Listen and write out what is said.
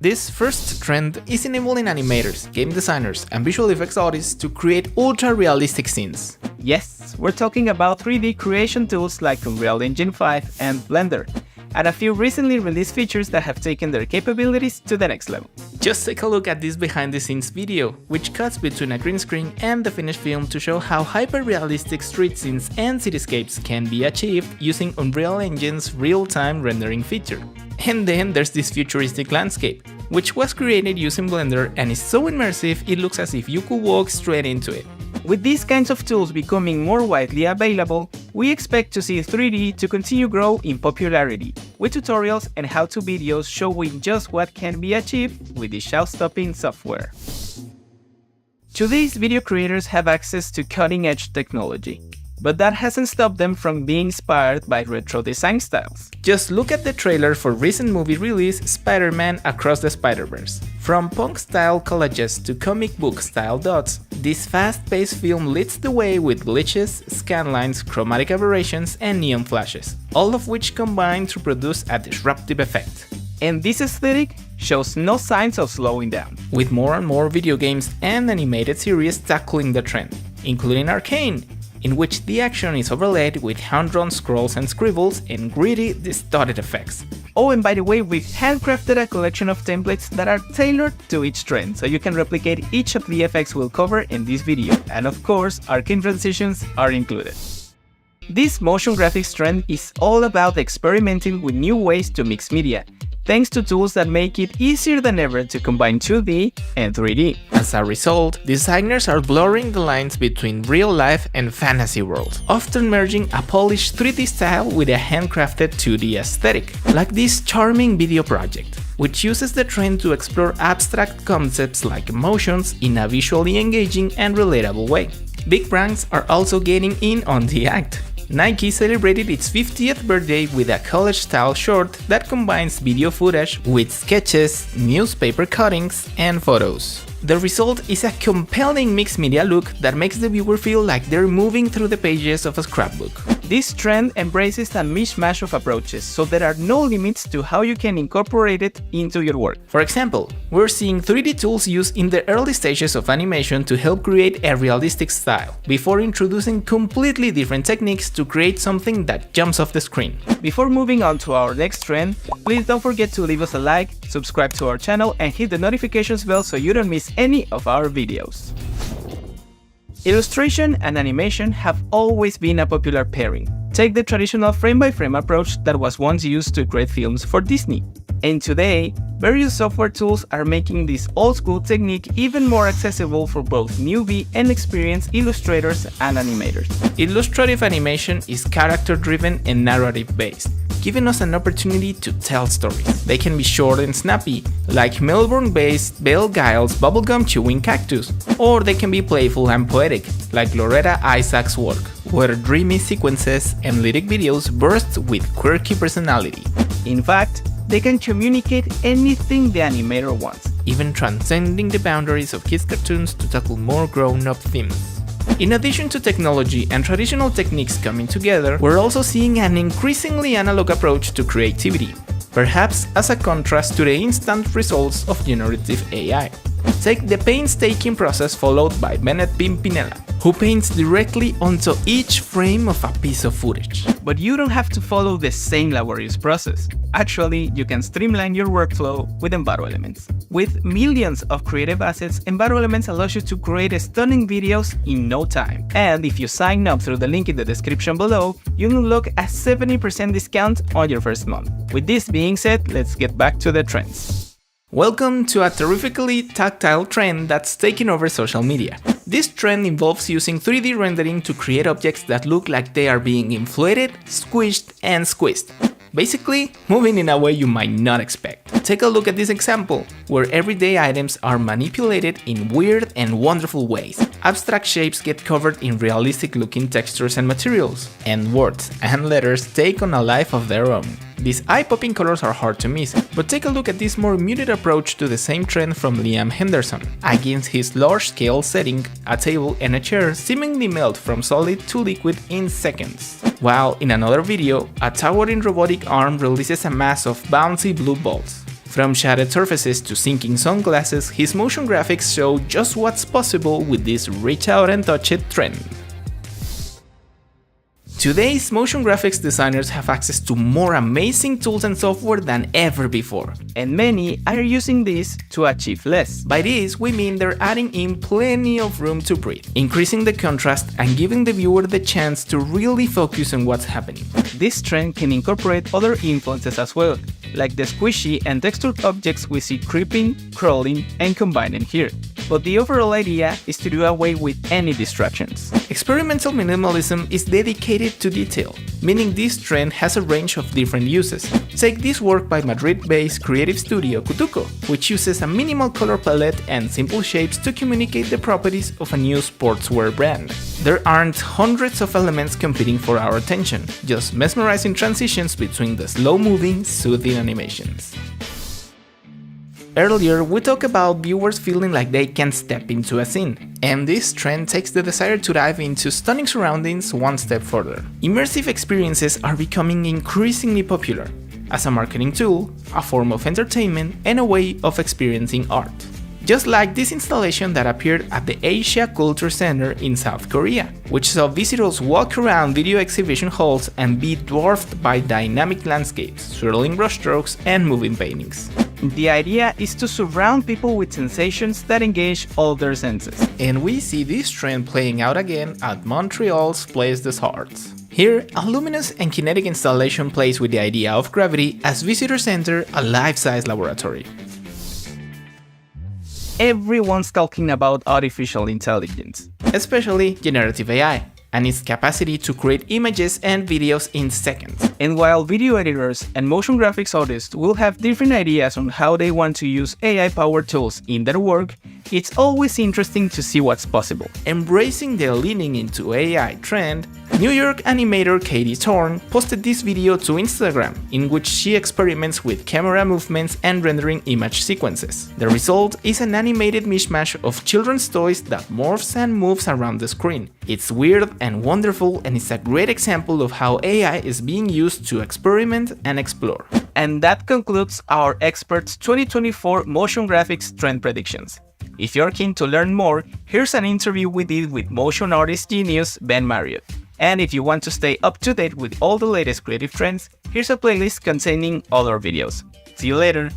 This first trend is enabling animators, game designers, and visual effects artists to create ultra-realistic scenes. Yes, we're talking about 3D creation tools like Unreal Engine 5 and Blender, and a few recently released features that have taken their capabilities to the next level. Just take a look at this behind-the-scenes video, which cuts between a green screen and the finished film to show how hyper-realistic street scenes and cityscapes can be achieved using Unreal Engine's real-time rendering feature. And then there's this futuristic landscape, which was created using Blender and is so immersive it looks as if you could walk straight into it. With these kinds of tools becoming more widely available, we expect to see 3D to continue grow in popularity, with tutorials and how-to videos showing just what can be achieved with this show-stopping software. Today's video creators have access to cutting-edge technology, but that hasn't stopped them from being inspired by retro design styles. Just look at the trailer for recent movie release Spider-Man Across the Spider-Verse. From punk-style collages to comic book-style dots, this fast-paced film leads the way with glitches, scanlines, chromatic aberrations, and neon flashes, all of which combine to produce a disruptive effect. And this aesthetic shows no signs of slowing down, with more and more video games and animated series tackling the trend, including Arcane, in which the action is overlaid with hand-drawn scrolls and scribbles and gritty, distorted effects. Oh, and by the way, we've handcrafted a collection of templates that are tailored to each trend, so you can replicate each of the effects we'll cover in this video, and of course, Arcane transitions are included. This motion graphics trend is all about experimenting with new ways to mix media, thanks to tools that make it easier than ever to combine 2D and 3D. As a result, designers are blurring the lines between real life and fantasy worlds, often merging a polished 3D style with a handcrafted 2D aesthetic, like this charming video project, which uses the trend to explore abstract concepts like emotions in a visually engaging and relatable way. Big brands are also getting in on the act. Nike celebrated its 50th birthday with a college-style short that combines video footage with sketches, newspaper cuttings, and photos. The result is a compelling mixed media look that makes the viewer feel like they're moving through the pages of a scrapbook. This trend embraces a mishmash of approaches, so there are no limits to how you can incorporate it into your work. For example, we're seeing 3D tools used in the early stages of animation to help create a realistic style, before introducing completely different techniques to create something that jumps off the screen. Before moving on to our next trend, please don't forget to leave us a like, subscribe to our channel, and hit the notifications bell so you don't miss any of our videos. Illustration and animation have always been a popular pairing. Take the traditional frame-by-frame approach that was once used to create films for Disney. And today, various software tools are making this old-school technique even more accessible for both newbie and experienced illustrators and animators. Illustrative animation is character-driven and narrative-based, giving us an opportunity to tell stories. They can be short and snappy, like Melbourne-based Belle Giles' bubblegum chewing cactus, or they can be playful and poetic, like Loretta Isaac's work, where dreamy sequences and lyric videos burst with quirky personality. In fact, they can communicate anything the animator wants, even transcending the boundaries of kids' cartoons to tackle more grown-up themes. In addition to technology and traditional techniques coming together, we're also seeing an increasingly analog approach to creativity, perhaps as a contrast to the instant results of generative AI. Take the painstaking process followed by Bennett Pimpinella, who paints directly onto each frame of a piece of footage. But you don't have to follow the same laborious process. Actually, you can streamline your workflow with Envato Elements. With millions of creative assets, Envato Elements allows you to create stunning videos in no time. And if you sign up through the link in the description below, you'll unlock a 70% discount on your first month. With this being said, let's get back to the trends. Welcome to a terrifically tactile trend that's taking over social media. This trend involves using 3D rendering to create objects that look like they are being inflated, squished, and squeezed. Basically, moving in a way you might not expect. Take a look at this example, where everyday items are manipulated in weird and wonderful ways. Abstract shapes get covered in realistic-looking textures and materials, and words and letters take on a life of their own. These eye-popping colors are hard to miss, but take a look at this more muted approach to the same trend from Liam Henderson. Against his large-scale setting, a table and a chair seemingly melt from solid to liquid in seconds. While in another video, a towering robotic arm releases a mass of bouncy blue balls. From shaded surfaces to sinking sunglasses, his motion graphics show just what's possible with this reach out and touch it trend. Today's motion graphics designers have access to more amazing tools and software than ever before. And many are using this to achieve less. By this, we mean they're adding in plenty of room to breathe, increasing the contrast and giving the viewer the chance to really focus on what's happening. This trend can incorporate other influences as well, like the squishy and textured objects we see creeping, crawling, and combining here. But the overall idea is to do away with any distractions. Experimental minimalism is dedicated to detail, meaning this trend has a range of different uses. Take this work by Madrid-based creative studio Kutuko, which uses a minimal color palette and simple shapes to communicate the properties of a new sportswear brand. There aren't hundreds of elements competing for our attention, just mesmerizing transitions between the slow-moving, soothing animations. Earlier, we talked about viewers feeling like they can step into a scene, and this trend takes the desire to dive into stunning surroundings one step further. Immersive experiences are becoming increasingly popular, as a marketing tool, a form of entertainment, and a way of experiencing art. Just like this installation that appeared at the Asia Culture Center in South Korea, which saw visitors walk around video exhibition halls and be dwarfed by dynamic landscapes, swirling brushstrokes, and moving paintings. The idea is to surround people with sensations that engage all their senses. And we see this trend playing out again at Montreal's Place des Arts. Here, a luminous and kinetic installation plays with the idea of gravity as visitors enter a life-size laboratory. Everyone's talking about artificial intelligence, especially generative AI, and its capacity to create images and videos in seconds. And while video editors and motion graphics artists will have different ideas on how they want to use AI-powered tools in their work, it's always interesting to see what's possible. Embracing the leaning into AI trend, New York animator Katie Thorne posted this video to Instagram, in which she experiments with camera movements and rendering image sequences. The result is an animated mishmash of children's toys that morphs and moves around the screen. It's weird and wonderful, and it's a great example of how AI is being used to experiment and explore. And that concludes our Experts 2024 Motion Graphics Trend Predictions. If you're keen to learn more, here's an interview we did with motion artist genius Ben Marriott. And if you want to stay up to date with all the latest creative trends, here's a playlist containing all our videos. See you later!